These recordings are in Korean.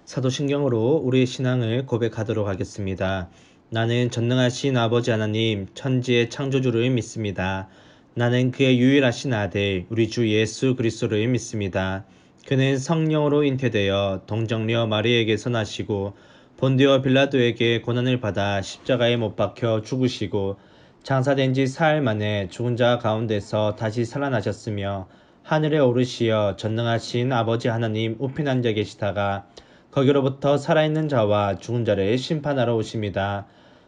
사도신경으로 우리의 신앙을 고백하도록 하겠습니다. 나는 전능하신 아버지 하나님, 천지의 창조주를 믿습니다. 나는 그의 유일하신 아들, 우리 주 예수 그리스도를 믿습니다. 그는 성령으로 잉태되어 동정녀 마리에게서 나시고 본디오 빌라도에게 고난을 받아 십자가에 못 박혀 죽으시고 장사된 지 사흘 만에 죽은 자 가운데서 다시 살아나셨으며 하늘에 오르시어 전능하신 아버지 하나님 우편 앉아 계시다가 거기로부터 살아있는 자와 죽은 자를 심판하러 오십니다.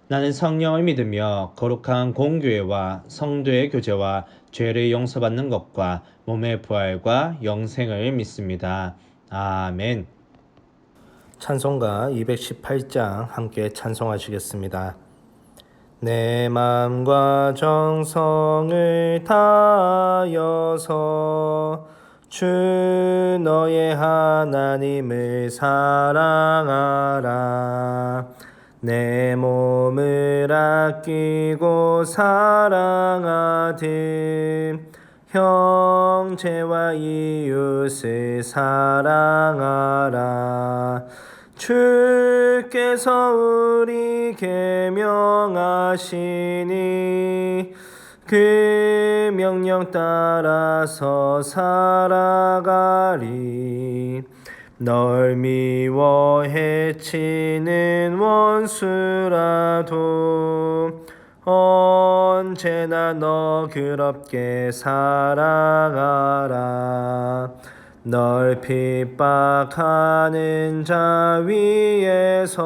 나는 성령을 믿으며 거룩한 공교회와 성도의 교제와 죄를 용서받는 것과 몸의 부활과 영생을 믿습니다. 아멘. 찬송가 218장 함께 찬송하시겠습니다. 내 마음과 정성을 다하여서 주 너의 하나님을 사랑하라. 내 몸을 아끼고 사랑하듯 형제와 이웃을 사랑하라. 주께서 우리에게 명하시니 그 명령 따라서 살아가리. 널 미워 해치는 원수라도 언제나 너 그럽게 사랑하라. 널 핍박하는 자 위에서도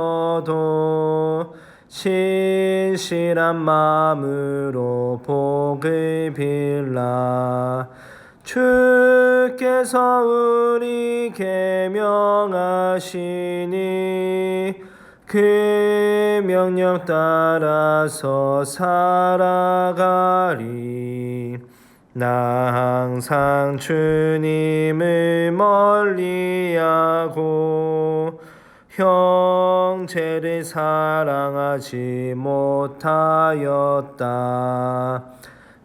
신실한 마음으로 복을 빌라. 주께서 우리에게 명하시니 그 명령 따라서 살아가리. 나 항상 주님을 멀리하고 형제를 사랑하지 못하였다.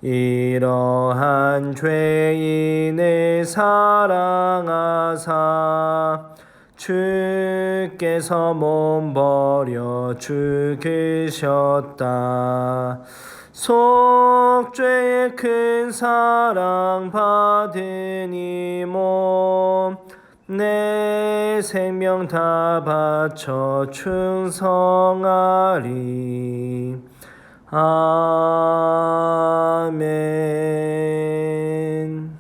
이러한 죄인을 사랑하사 주께서 몸버려 죽으셨다. 속죄의 큰 사랑 받은 이 몸 내 생명 다 바쳐 충성하리. 아멘.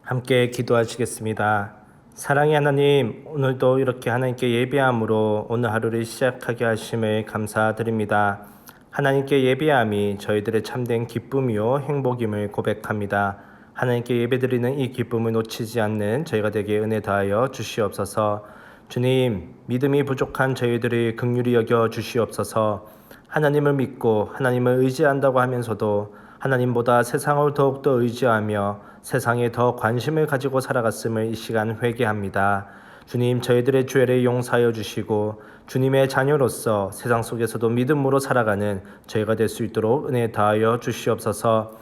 함께 기도하시겠습니다. 사랑의 하나님, 오늘도 이렇게 하나님께 예배함으로 오늘 하루를 시작하게 하심을 감사드립니다. 하나님께 예배함이 저희들의 참된 기쁨이요 행복임을 고백합니다. 하나님께 예배드리는 이 기쁨을 놓치지 않는 저희가 되게 은혜 다하여 주시옵소서. 주님, 믿음이 부족한 저희들을 긍휼히 여겨 주시옵소서. 하나님을 믿고 하나님을 의지한다고 하면서도 하나님보다 세상을 더욱더 의지하며 세상에 더 관심을 가지고 살아갔음을 이 시간 회개합니다. 주님, 저희들의 죄를 용서하여 주시고 주님의 자녀로서 세상 속에서도 믿음으로 살아가는 저희가 될 수 있도록 은혜 다하여 주시옵소서.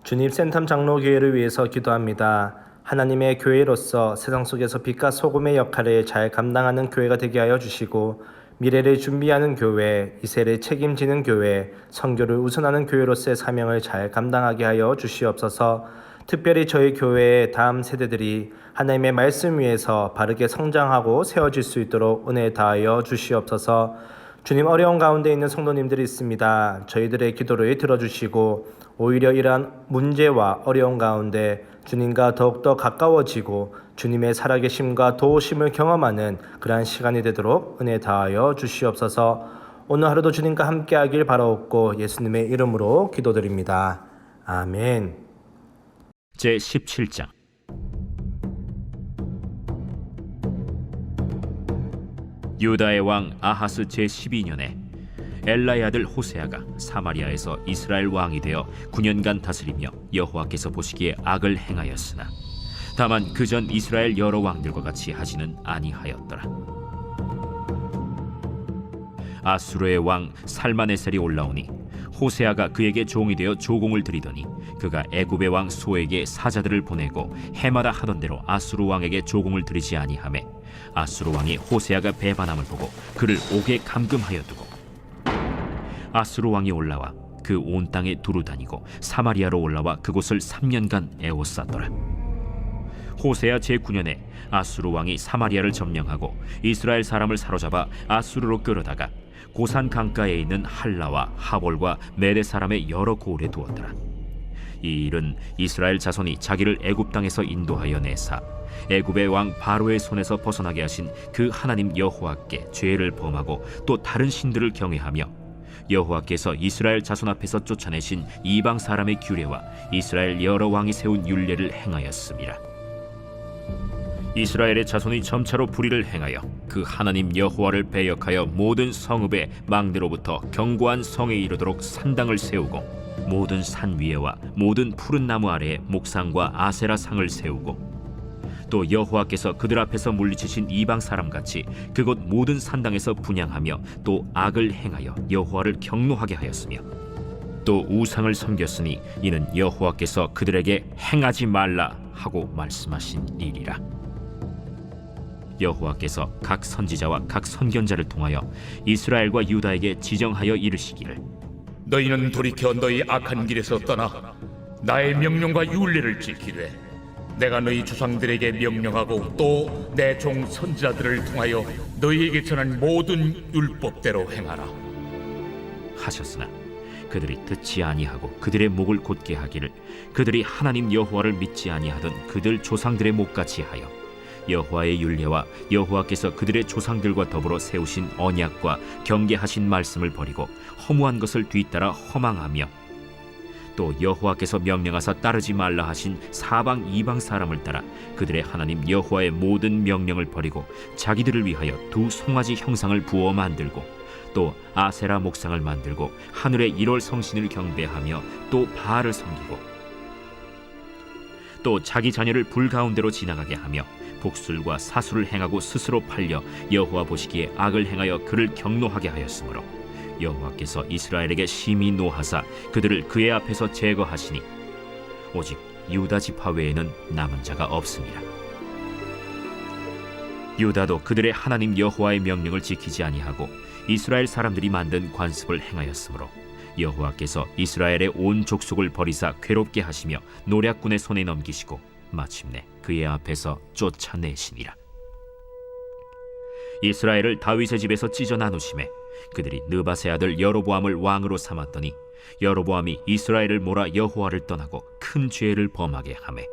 주님, 센텀 장로교회를 위해서 기도합니다. 하나님의 교회로서 세상 속에서 빛과 소금의 역할을 잘 감당하는 교회가 되게 하여 주시고 미래를 준비하는 교회, 이 세를 책임지는 교회, 선교를 우선하는 교회로서의 사명을 잘 감당하게 하여 주시옵소서. 특별히 저희 교회의 다음 세대들이 하나님의 말씀 위에서 바르게 성장하고 세워질 수 있도록 은혜 다하여 주시옵소서. 주님, 어려운 가운데 있는 성도님들이 있습니다. 저희들의 기도를 들어주시고 오히려 이러한 문제와 어려운 가운데 주님과 더욱더 가까워지고 주님의 살아계심과 도우심을 경험하는 그러한 시간이 되도록 은혜 다하여 주시옵소서. 오늘 하루도 주님과 함께하길 바라옵고 예수님의 이름으로 기도드립니다. 아멘. 제17장 유다의 왕 아하스 제12년에 엘라의 아들 호세아가 사마리아에서 이스라엘 왕이 되어 9년간 다스리며 여호와께서 보시기에 악을 행하였으나 다만 그전 이스라엘 여러 왕들과 같이 하지는 아니하였더라. 아수르의 왕 살마네셀이 올라오니 호세아가 그에게 종이 되어 조공을 드리더니 그가 애굽의 왕 소에게 사자들을 보내고 해마다 하던 대로 아수르 왕에게 조공을 드리지 아니하매 아수르 왕이 호세아가 배반함을 보고 그를 옥에 감금하여 두고 아수르 왕이 올라와 그 온 땅에 두루 다니고 사마리아로 올라와 그곳을 3년간 애워쌌더라. 호세아 제9년에 아수르 왕이 사마리아를 점령하고 이스라엘 사람을 사로잡아 아수르로 끌어다가 고산 강가에 있는 할라와 하볼과 메대 사람의 여러 고을에 두었더라. 이 일은 이스라엘 자손이 자기를 애굽 땅에서 인도하여 내사 애굽의 왕 바로의 손에서 벗어나게 하신 그 하나님 여호와께 죄를 범하고 또 다른 신들을 경외하며 여호와께서 이스라엘 자손 앞에서 쫓아내신 이방 사람의 규례와 이스라엘 여러 왕이 세운 율례를 행하였습니다. 이스라엘의 자손이 점차로 불의를 행하여 그 하나님 여호와를 배역하여 모든 성읍의 망대로부터 견고한 성에 이르도록 산당을 세우고 모든 산 위에와 모든 푸른 나무 아래에 목상과 아세라 상을 세우고 또 여호와께서 그들 앞에서 물리치신 이방 사람같이 그곳 모든 산당에서 분향하며 또 악을 행하여 여호와를 경노하게 하였으며 또 우상을 섬겼으니 이는 여호와께서 그들에게 행하지 말라 하고 말씀하신 일이라. 여호와께서 각 선지자와 각 선견자를 통하여 이스라엘과 유다에게 지정하여 이르시기를 너희는 돌이켜 너희 악한 길에서 떠나 나의 명령과 율례를 지키되 내가 너희 조상들에게 명령하고 또 내 종 선지자들을 통하여 너희에게 전한 모든 율법대로 행하라 하셨으나 그들이 듣지 아니하고 그들의 목을 곧게 하기를 그들이 하나님 여호와를 믿지 아니하던 그들 조상들의 목같이 하여 여호와의 율례와 여호와께서 그들의 조상들과 더불어 세우신 언약과 경계하신 말씀을 버리고 허무한 것을 뒤따라 허망하며 또 여호와께서 명령하사 따르지 말라 하신 사방 이방 사람을 따라 그들의 하나님 여호와의 모든 명령을 버리고 자기들을 위하여 두 송아지 형상을 부어 만들고 또 아세라 목상을 만들고 하늘의 1월 성신을 경배하며 또 바알을 섬기고 또 자기 자녀를 불 가운데로 지나가게 하며 복술과 사술을 행하고 스스로 팔려 여호와 보시기에 악을 행하여 그를 경노하게 하였으므로 여호와께서 이스라엘에게 심히 노하사 그들을 그의 앞에서 제거하시니 오직 유다 지파 외에는 남은 자가 없습니다. 유다도 그들의 하나님 여호와의 명령을 지키지 아니하고 이스라엘 사람들이 만든 관습을 행하였으므로 여호와께서 이스라엘의 온 족속을 버리사 괴롭게 하시며 노략군의 손에 넘기시고 마침내 그의 앞에서 쫓아내시니라. 이스라엘을 다윗의 집에서 찢어 나누심에 그들이 느바세 아들 여로보암을 왕으로 삼았더니 여로보암이 이스라엘을 몰아 여호와를 떠나고 큰 죄를 범하게 하매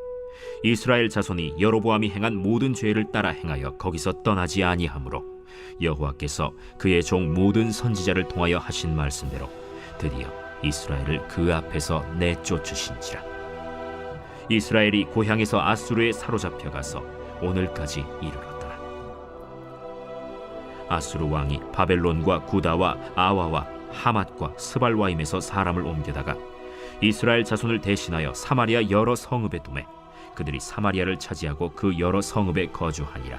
이스라엘 자손이 여로보암이 행한 모든 죄를 따라 행하여 거기서 떠나지 아니하므로 여호와께서 그의 종 모든 선지자를 통하여 하신 말씀대로 드디어 이스라엘을 그 앞에서 내쫓으신지라. 이스라엘이 고향에서 아수르에 사로잡혀 가서 오늘까지 이르렀더라. 아수르 왕이 바벨론과 구다와 아와와 하맛과 스발와임에서 사람을 옮겨다가 이스라엘 자손을 대신하여 사마리아 여러 성읍에 두매 그들이 사마리아를 차지하고 그 여러 성읍에 거주하니라.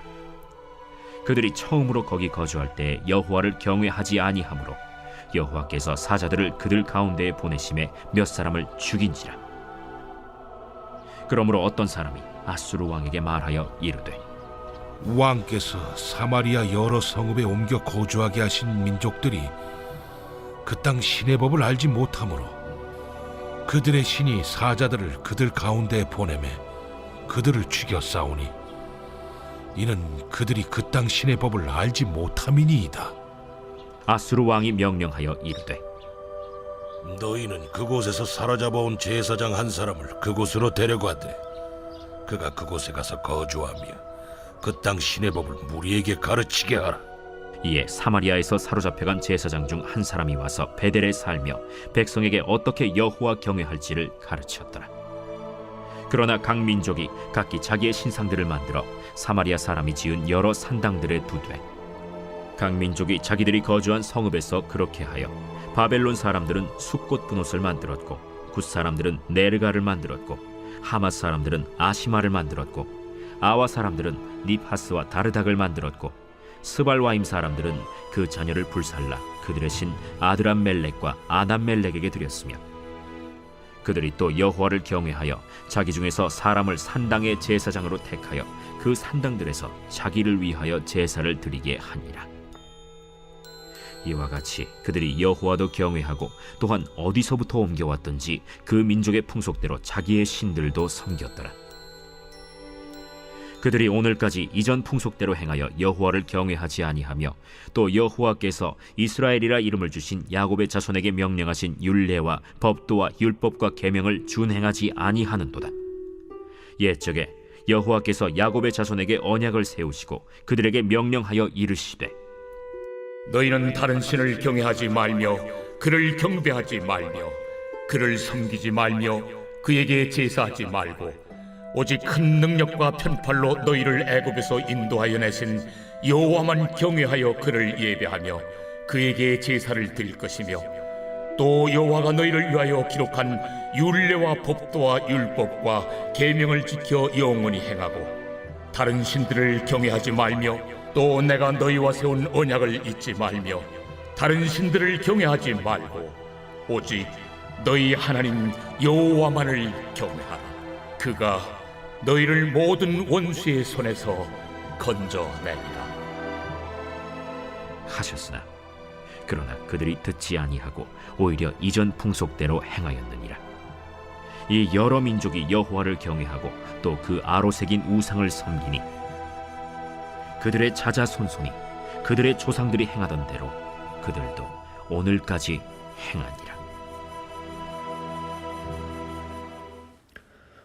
그들이 처음으로 거기 거주할 때 여호와를 경외하지 아니하므로 여호와께서 사자들을 그들 가운데에 보내심에 몇 사람을 죽인지라. 그러므로 어떤 사람이 아수르 왕에게 말하여 이르되 왕께서 사마리아 여러 성읍에 옮겨 거주하게 하신 민족들이 그 땅 신의 법을 알지 못하므로 그들의 신이 사자들을 그들 가운데에 보내매 그들을 죽여 싸우니 이는 그들이 그 땅 신의 법을 알지 못함이니이다. 아수르 왕이 명령하여 이르되 너희는 그곳에서 사로잡아온 제사장 한 사람을 그곳으로 데려가되 그가 그곳에 가서 거주하며 그 땅 신의 법을 무리에게 가르치게 하라. 이에 사마리아에서 사로잡혀간 제사장 중 한 사람이 와서 베델에 살며 백성에게 어떻게 여호와 경외할지를 가르쳤더라. 그러나 각 민족이 각기 자기의 신상들을 만들어 사마리아 사람이 지은 여러 산당들에 두되 각 민족이 자기들이 거주한 성읍에서 그렇게 하여 바벨론 사람들은 숫꽃 분옷을 만들었고 굿 사람들은 네르가를 만들었고 하맛 사람들은 아시마를 만들었고 아와 사람들은 닙하스와 다르닥을 만들었고 스발와임 사람들은 그 자녀를 불살라 그들의 신 아드람멜렉과 아남멜렉에게 드렸으며 그들이 또 여호와를 경외하여 자기 중에서 사람을 산당의 제사장으로 택하여 그 산당들에서 자기를 위하여 제사를 드리게 하니라. 이와 같이 그들이 여호와도 경외하고 또한 어디서부터 옮겨왔든지 그 민족의 풍속대로 자기의 신들도 섬겼더라. 그들이 오늘까지 이전 풍속대로 행하여 여호와를 경외하지 아니하며 또 여호와께서 이스라엘이라 이름을 주신 야곱의 자손에게 명령하신 율례와 법도와 율법과 계명을 준행하지 아니하는도다. 옛적에 여호와께서 야곱의 자손에게 언약을 세우시고 그들에게 명령하여 이르시되 너희는 다른 신을 경외하지 말며 그를 경배하지 말며 그를 섬기지 말며 그에게 제사하지 말고 오직 큰 능력과 편팔로 너희를 애굽에서 인도하여 내신 여호와만 경외하여 그를 예배하며 그에게 제사를 드릴 것이며 또 여호와가 너희를 위하여 기록한 율례와 법도와 율법과 계명을 지켜 영원히 행하고 다른 신들을 경외하지 말며 또 내가 너희와 세운 언약을 잊지 말며 다른 신들을 경외하지 말고 오직 너희 하나님 여호와만을 경외하라. 그가 너희를 모든 원수의 손에서 건져내리라 하셨으나 그러나 그들이 듣지 아니하고 오히려 이전 풍속대로 행하였느니라. 이 여러 민족이 여호와를 경외하고 또 그 아로 새긴 우상을 섬기니 그들의 자자손손이 그들의 조상들이 행하던 대로 그들도 오늘까지 행하니라.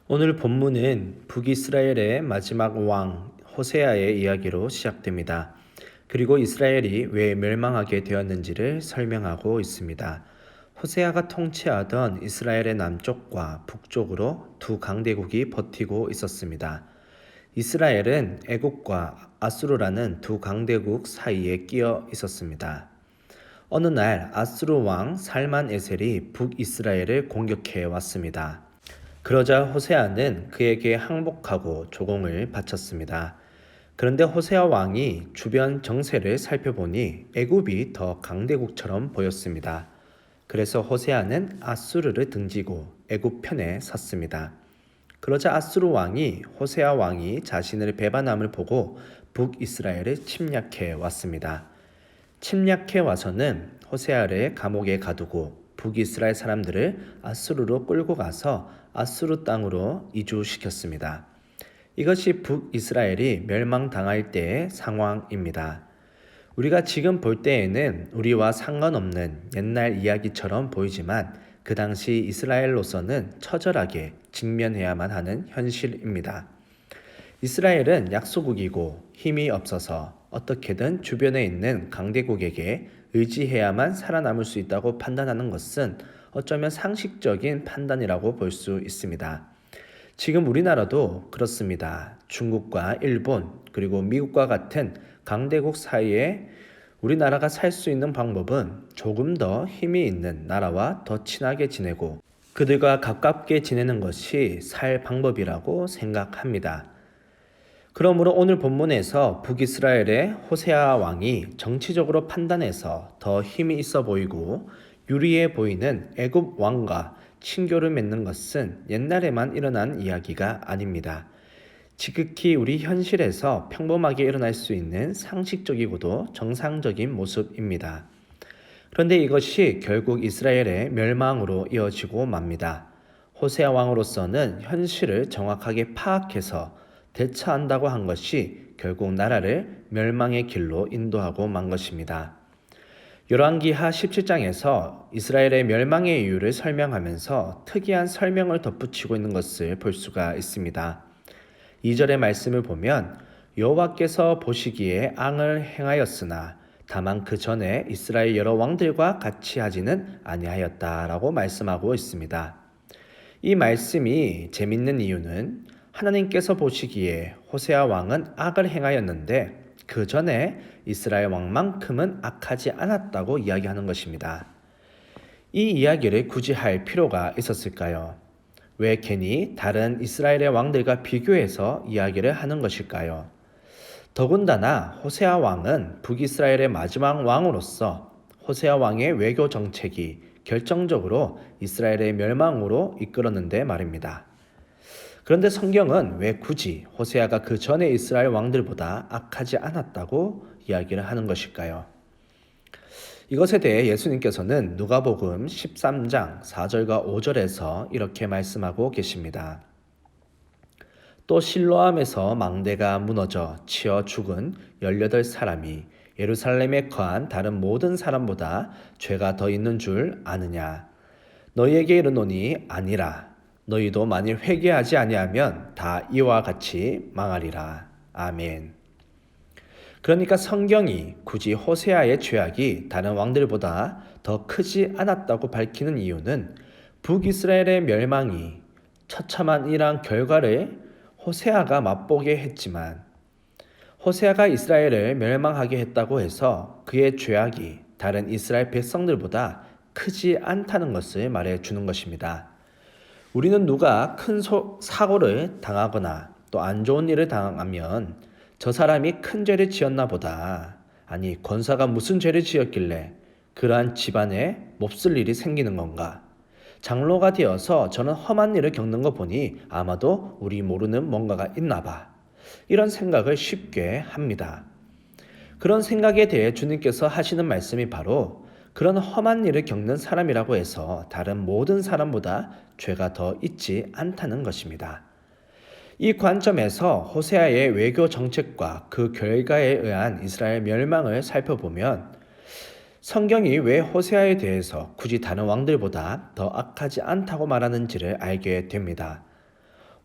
오늘 본문은 북이스라엘의 마지막 왕 호세아의 이야기로 시작됩니다. 그리고 이스라엘이 왜 멸망하게 되었는지를 설명하고 있습니다. 호세아가 통치하던 이스라엘의 남쪽과 북쪽으로 두 강대국이 버티고 있었습니다. 이스라엘은 애국과 아수르라는 두 강대국 사이에 끼어 있었습니다. 어느 날 아수르 왕 살만 에셀이 북이스라엘을 공격해 왔습니다. 그러자 호세아는 그에게 항복하고 조공을 바쳤습니다. 그런데 호세아 왕이 주변 정세를 살펴보니 애굽이 더 강대국처럼 보였습니다. 그래서 호세아는 아수르를 등지고 애굽 편에 섰습니다. 그러자 아수르 왕이 호세아 왕이 자신을 배반함을 보고 북이스라엘을 침략해 왔습니다. 침략해 와서는 호세아를 감옥에 가두고 북이스라엘 사람들을 아수르로 끌고 가서 아수르 땅으로 이주시켰습니다. 이것이 북이스라엘이 멸망당할 때의 상황입니다. 우리가 지금 볼 때에는 우리와 상관없는 옛날 이야기처럼 보이지만 그 당시 이스라엘로서는 처절하게 직면해야만 하는 현실입니다. 이스라엘은 약소국이고 힘이 없어서 어떻게든 주변에 있는 강대국에게 의지해야만 살아남을 수 있다고 판단하는 것은 어쩌면 상식적인 판단이라고 볼 수 있습니다. 지금 우리나라도 그렇습니다. 중국과 일본 그리고 미국과 같은 강대국 사이에 우리나라가 살 수 있는 방법은 조금 더 힘이 있는 나라와 더 친하게 지내고 그들과 가깝게 지내는 것이 살 방법이라고 생각합니다. 그러므로 오늘 본문에서 북이스라엘의 호세아 왕이 정치적으로 판단해서 더 힘이 있어 보이고 유리해 보이는 애굽 왕과 친교를 맺는 것은 옛날에만 일어난 이야기가 아닙니다. 지극히 우리 현실에서 평범하게 일어날 수 있는 상식적이고도 정상적인 모습입니다. 그런데 이것이 결국 이스라엘의 멸망으로 이어지고 맙니다. 호세아 왕으로서는 현실을 정확하게 파악해서 대처한다고 한 것이 결국 나라를 멸망의 길로 인도하고 만 것입니다. 열왕기하 17장에서 이스라엘의 멸망의 이유를 설명하면서 특이한 설명을 덧붙이고 있는 것을 볼 수가 있습니다. 2절의 말씀을 보면 여호와께서 보시기에 앙을 행하였으나 다만 그 전에 이스라엘 여러 왕들과 같이 하지는 아니하였다라고 말씀하고 있습니다. 이 말씀이 재밌는 이유는 하나님께서 보시기에 호세아 왕은 악을 행하였는데 그 전에 이스라엘 왕만큼은 악하지 않았다고 이야기하는 것입니다. 이 이야기를 굳이 할 필요가 있었을까요? 왜 괜히 다른 이스라엘의 왕들과 비교해서 이야기를 하는 것일까요? 더군다나 호세아 왕은 북이스라엘의 마지막 왕으로서 호세아 왕의 외교 정책이 결정적으로 이스라엘의 멸망으로 이끌었는데 말입니다. 그런데 성경은 왜 굳이 호세아가 그 전에 이스라엘 왕들보다 악하지 않았다고 이야기를 하는 것일까요? 이것에 대해 예수님께서는 누가복음 13장 4절과 5절에서 이렇게 말씀하고 계십니다. 또 실로암에서 망대가 무너져 치어 죽은 18사람이 예루살렘에 거한 다른 모든 사람보다 죄가 더 있는 줄 아느냐? 너희에게 이르노니 아니라. 너희도 만일 회개하지 아니하면 다 이와 같이 망하리라. 아멘. 그러니까 성경이 굳이 호세아의 죄악이 다른 왕들보다 더 크지 않았다고 밝히는 이유는 북이스라엘의 멸망이 처참한 이러한 결과를 호세아가 맛보게 했지만 호세아가 이스라엘을 멸망하게 했다고 해서 그의 죄악이 다른 이스라엘 백성들보다 크지 않다는 것을 말해주는 것입니다. 우리는 누가 큰 사고를 당하거나 또 안 좋은 일을 당하면 저 사람이 큰 죄를 지었나 보다. 아니 권사가 무슨 죄를 지었길래 그러한 집안에 몹쓸 일이 생기는 건가? 장로가 되어서 저는 험한 일을 겪는 거 보니 아마도 우리 모르는 뭔가가 있나 봐. 이런 생각을 쉽게 합니다. 그런 생각에 대해 주님께서 하시는 말씀이 바로 그런 험한 일을 겪는 사람이라고 해서 다른 모든 사람보다 죄가 더 있지 않다는 것입니다. 이 관점에서 호세아의 외교 정책과 그 결과에 의한 이스라엘 멸망을 살펴보면 성경이 왜 호세아에 대해서 굳이 다른 왕들보다 더 악하지 않다고 말하는지를 알게 됩니다.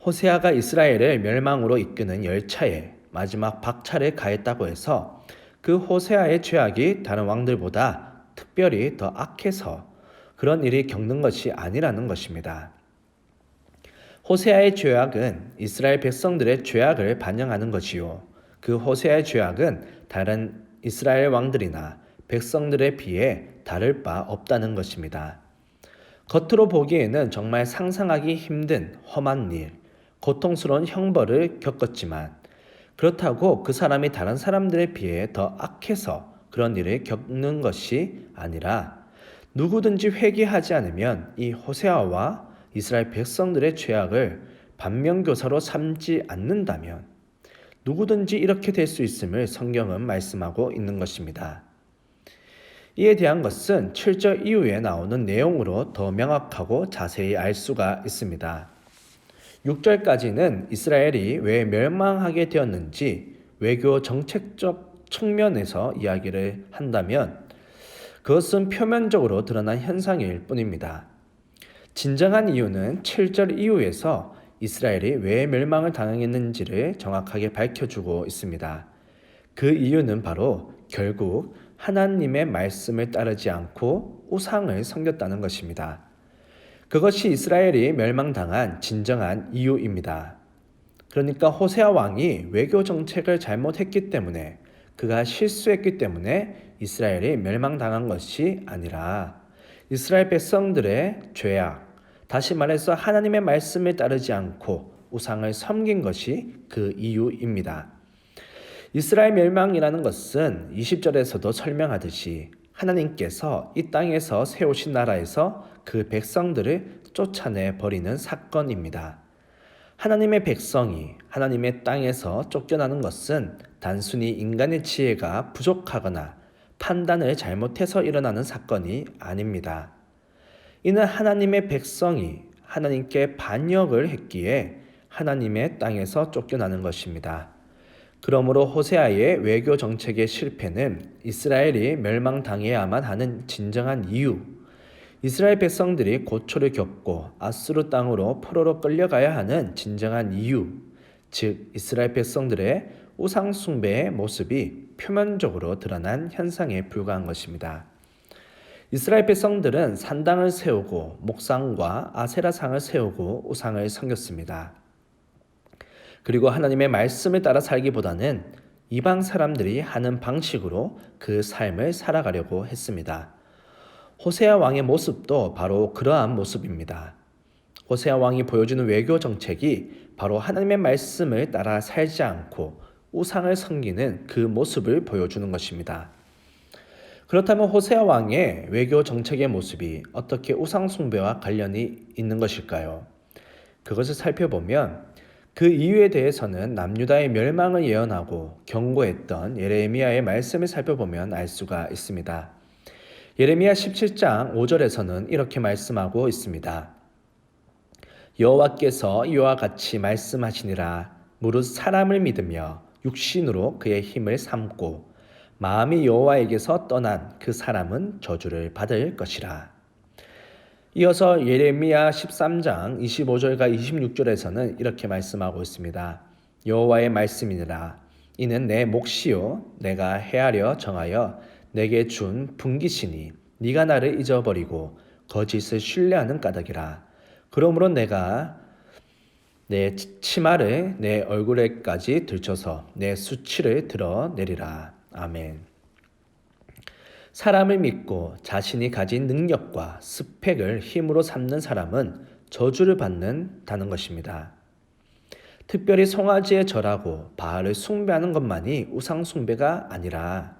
호세아가 이스라엘을 멸망으로 이끄는 열차에 마지막 박차를 가했다고 해서 그 호세아의 죄악이 다른 왕들보다 특별히 더 악해서 그런 일이 겪는 것이 아니라는 것입니다. 호세아의 죄악은 이스라엘 백성들의 죄악을 반영하는 것이요. 그 호세아의 죄악은 다른 이스라엘 왕들이나 백성들에 비해 다를 바 없다는 것입니다. 겉으로 보기에는 정말 상상하기 힘든 험한 일, 고통스러운 형벌을 겪었지만 그렇다고 그 사람이 다른 사람들에 비해 더 악해서 그런 일을 겪는 것이 아니라 누구든지 회개하지 않으면 이 호세아와 이스라엘 백성들의 죄악을 반면교사로 삼지 않는다면 누구든지 이렇게 될 수 있음을 성경은 말씀하고 있는 것입니다. 이에 대한 것은 7절 이후에 나오는 내용으로 더 명확하고 자세히 알 수가 있습니다. 6절까지는 이스라엘이 왜 멸망하게 되었는지 외교 정책적 측면에서 이야기를 한다면 그것은 표면적으로 드러난 현상일 뿐입니다. 진정한 이유는 7절 이후에서 이스라엘이 왜 멸망을 당했는지를 정확하게 밝혀주고 있습니다. 그 이유는 바로 결국 하나님의 말씀을 따르지 않고 우상을 섬겼다는 것입니다. 그것이 이스라엘이 멸망당한 진정한 이유입니다. 그러니까 호세아 왕이 외교 정책을 잘못했기 때문에 그가 실수했기 때문에 이스라엘이 멸망당한 것이 아니라 이스라엘 백성들의 죄악, 다시 말해서 하나님의 말씀을 따르지 않고 우상을 섬긴 것이 그 이유입니다. 이스라엘 멸망이라는 것은 20절에서도 설명하듯이 하나님께서 이 땅에서 세우신 나라에서 그 백성들을 쫓아내 버리는 사건입니다. 하나님의 백성이 하나님의 땅에서 쫓겨나는 것은 단순히 인간의 지혜가 부족하거나 판단을 잘못해서 일어나는 사건이 아닙니다. 이는 하나님의 백성이 하나님께 반역을 했기에 하나님의 땅에서 쫓겨나는 것입니다. 그러므로 호세아의 외교 정책의 실패는 이스라엘이 멸망당해야만 하는 진정한 이유, 이스라엘 백성들이 고초를 겪고 아수르 땅으로 포로로 끌려가야 하는 진정한 이유, 즉 이스라엘 백성들의 우상 숭배의 모습이 표면적으로 드러난 현상에 불과한 것입니다. 이스라엘 백성들은 산당을 세우고 목상과 아세라상을 세우고 우상을 섬겼습니다. 그리고 하나님의 말씀을 따라 살기보다는 이방 사람들이 하는 방식으로 그 삶을 살아가려고 했습니다. 호세아 왕의 모습도 바로 그러한 모습입니다. 호세아 왕이 보여주는 외교 정책이 바로 하나님의 말씀을 따라 살지 않고 우상을 섬기는 그 모습을 보여주는 것입니다. 그렇다면 호세아 왕의 외교 정책의 모습이 어떻게 우상 숭배와 관련이 있는 것일까요? 그것을 살펴보면 그 이유에 대해서는 남유다의 멸망을 예언하고 경고했던 예레미야의 말씀을 살펴보면 알 수가 있습니다. 예레미야 17장 5절에서는 이렇게 말씀하고 있습니다. 여호와께서 이와 같이 말씀하시니라. 무릇 사람을 믿으며 육신으로 그의 힘을 삼고 마음이 여호와에게서 떠난 그 사람은 저주를 받을 것이라. 이어서 예레미야 13장 25절과 26절에서는 이렇게 말씀하고 있습니다. 여호와의 말씀이니라. 이는 내 몫이요 내가 헤아려 정하여 내게 준 분깃이니 네가 나를 잊어버리고 거짓을 신뢰하는 까닭이라. 그러므로 내가 내 치마를 내 얼굴에까지 들쳐서 내 수치를 드러내리라. 아멘. 사람을 믿고 자신이 가진 능력과 스펙을 힘으로 삼는 사람은 저주를 받는다는 것입니다. 특별히 송아지에 절하고 바알을 숭배하는 것만이 우상 숭배가 아니라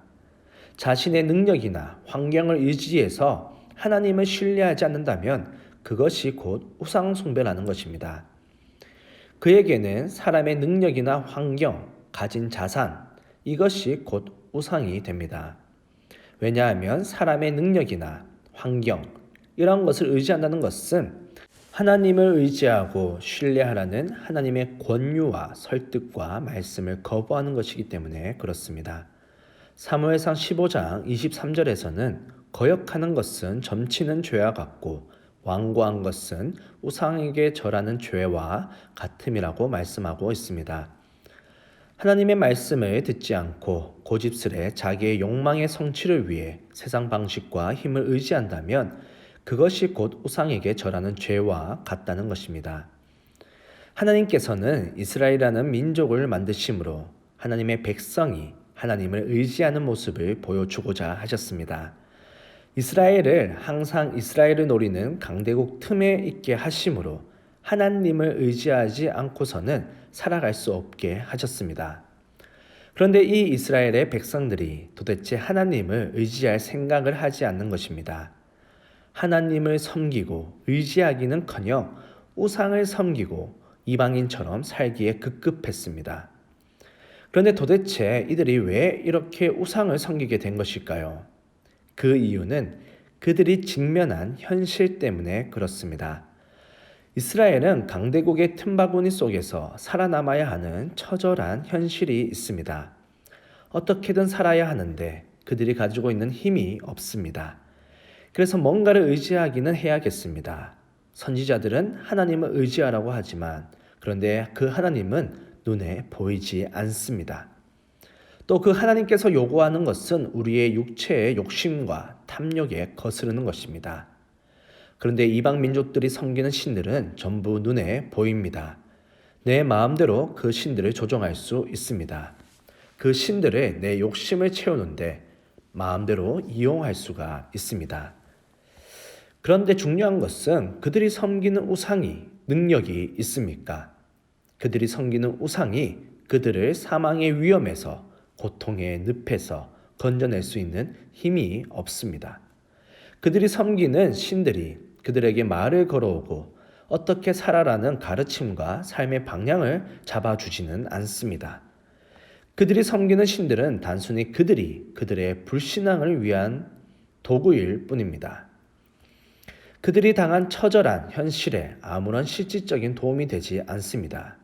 자신의 능력이나 환경을 의지해서 하나님을 신뢰하지 않는다면 그것이 곧 우상 숭배라는 것입니다. 그에게는 사람의 능력이나 환경, 가진 자산, 이것이 곧 우상이 됩니다. 왜냐하면 사람의 능력이나 환경, 이런 것을 의지한다는 것은 하나님을 의지하고 신뢰하라는 하나님의 권유와 설득과 말씀을 거부하는 것이기 때문에 그렇습니다. 사무엘상 15장 23절에서는 거역하는 것은 점치는 죄와 같고 완고한 것은 우상에게 절하는 죄와 같음이라고 말씀하고 있습니다. 하나님의 말씀을 듣지 않고 고집스레 자기의 욕망의 성취를 위해 세상 방식과 힘을 의지한다면 그것이 곧 우상에게 절하는 죄와 같다는 것입니다. 하나님께서는 이스라엘이라는 민족을 만드심으로 하나님의 백성이 하나님을 의지하는 모습을 보여주고자 하셨습니다. 이스라엘을 항상 이스라엘을 노리는 강대국 틈에 있게 하심으로 하나님을 의지하지 않고서는 살아갈 수 없게 하셨습니다. 그런데 이 이스라엘의 백성들이 도대체 하나님을 의지할 생각을 하지 않는 것입니다. 하나님을 섬기고 의지하기는커녕 우상을 섬기고 이방인처럼 살기에 급급했습니다. 그런데 도대체 이들이 왜 이렇게 우상을 섬기게 된 것일까요? 그 이유는 그들이 직면한 현실 때문에 그렇습니다. 이스라엘은 강대국의 틈바구니 속에서 살아남아야 하는 처절한 현실이 있습니다. 어떻게든 살아야 하는데 그들이 가지고 있는 힘이 없습니다. 그래서 뭔가를 의지하기는 해야겠습니다. 선지자들은 하나님을 의지하라고 하지만 그런데 그 하나님은 눈에 보이지 않습니다. 또 그 하나님께서 요구하는 것은 우리의 육체의 욕심과 탐욕에 거스르는 것입니다. 그런데 이방 민족들이 섬기는 신들은 전부 눈에 보입니다. 내 마음대로 그 신들을 조종할 수 있습니다. 그 신들을 내 욕심을 채우는데 마음대로 이용할 수가 있습니다. 그런데 중요한 것은 그들이 섬기는 우상이 능력이 있습니까? 그들이 섬기는 우상이 그들을 사망의 위험에서 고통의 늪에서 건져낼 수 있는 힘이 없습니다. 그들이 섬기는 신들이 그들에게 말을 걸어오고 어떻게 살아라는 가르침과 삶의 방향을 잡아주지는 않습니다. 그들이 섬기는 신들은 단순히 그들의 불신앙을 위한 도구일 뿐입니다. 그들이 당한 처절한 현실에 아무런 실질적인 도움이 되지 않습니다.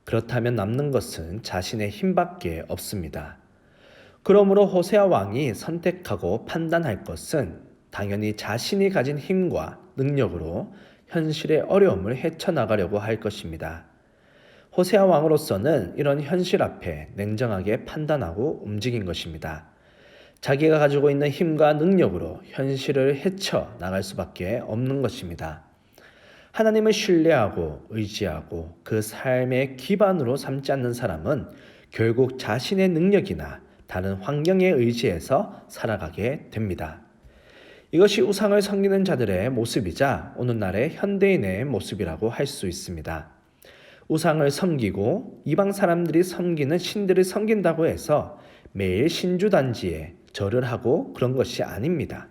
그렇다면 남는 것은 자신의 힘밖에 없습니다. 그러므로 호세아 왕이 선택하고 판단할 것은 당연히 자신이 가진 힘과 능력으로 현실의 어려움을 헤쳐나가려고 할 것입니다. 호세아 왕으로서는 이런 현실 앞에 냉정하게 판단하고 움직인 것입니다. 자기가 가지고 있는 힘과 능력으로 현실을 헤쳐나갈 수밖에 없는 것입니다. 하나님을 신뢰하고 의지하고 그 삶의 기반으로 삼지 않는 사람은 결국 자신의 능력이나 다른 환경에 의지해서 살아가게 됩니다. 이것이 우상을 섬기는 자들의 모습이자 오늘날의 현대인의 모습이라고 할 수 있습니다. 우상을 섬기고 이방 사람들이 섬기는 신들을 섬긴다고 해서 매일 신주단지에 절을 하고 그런 것이 아닙니다.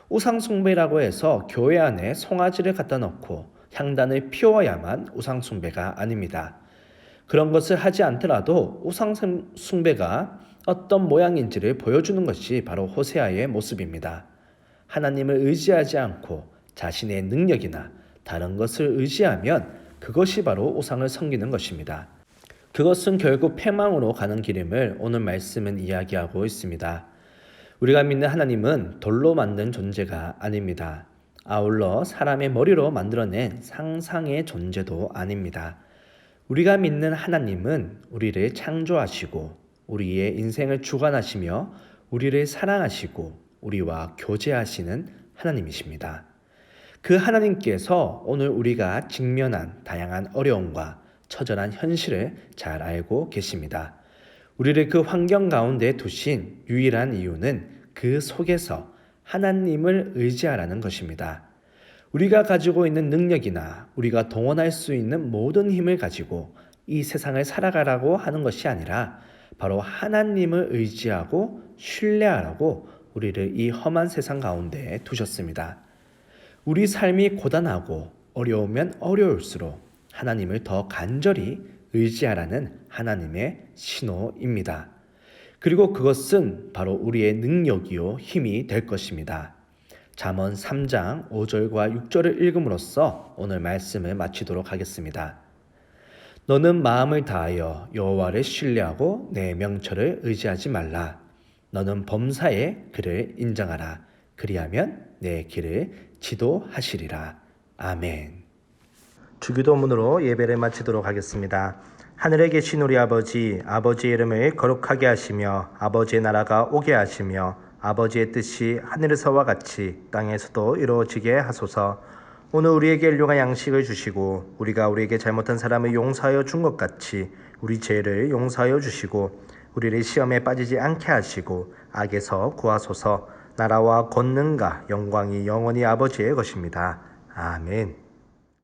우상숭배라고 해서 교회 안에 송아지를 갖다 놓고 향단을 피워야만 우상숭배가 아닙니다. 그런 것을 하지 않더라도 우상숭배가 어떤 모양인지를 보여주는 것이 바로 호세아의 모습입니다. 하나님을 의지하지 않고 자신의 능력이나 다른 것을 의지하면 그것이 바로 우상을 섬기는 것입니다. 그것은 결국 패망으로 가는 길임을 오늘 말씀은 이야기하고 있습니다. 우리가 믿는 하나님은 돌로 만든 존재가 아닙니다. 아울러 사람의 머리로 만들어낸 상상의 존재도 아닙니다. 우리가 믿는 하나님은 우리를 창조하시고 우리의 인생을 주관하시며 우리를 사랑하시고 우리와 교제하시는 하나님이십니다. 그 하나님께서 오늘 우리가 직면한 다양한 어려움과 처절한 현실을 잘 알고 계십니다. 우리를 그 환경 가운데 두신 유일한 이유는 그 속에서 하나님을 의지하라는 것입니다. 우리가 가지고 있는 능력이나 우리가 동원할 수 있는 모든 힘을 가지고 이 세상을 살아가라고 하는 것이 아니라 바로 하나님을 의지하고 신뢰하라고 우리를 이 험한 세상 가운데 두셨습니다. 우리 삶이 고단하고 어려우면 어려울수록 하나님을 더 간절히 의지하라는 하나님의 신호입니다. 그리고 그것은 바로 우리의 능력이요 힘이 될 것입니다. 잠언 3장 5절과 6절을 읽음으로써 오늘 말씀을 마치도록 하겠습니다. 너는 마음을 다하여 여호와를 신뢰하고 내 명철을 의지하지 말라. 너는 범사에 그를 인정하라. 그리하면 내 길을 지도하시리라. 아멘. 주기도문으로 예배를 마치도록 하겠습니다. 하늘에 계신 우리 아버지, 아버지의 이름을 거룩하게 하시며 아버지의 나라가 오게 하시며 아버지의 뜻이 하늘에서와 같이 땅에서도 이루어지게 하소서. 오늘 우리에게 일용할 양식을 주시고 우리가 우리에게 잘못한 사람을 용서하여 준 것 같이 우리 죄를 용서하여 주시고 우리를 시험에 빠지지 않게 하시고 악에서 구하소서. 나라와 권능과 영광이 영원히 아버지의 것입니다. 아멘.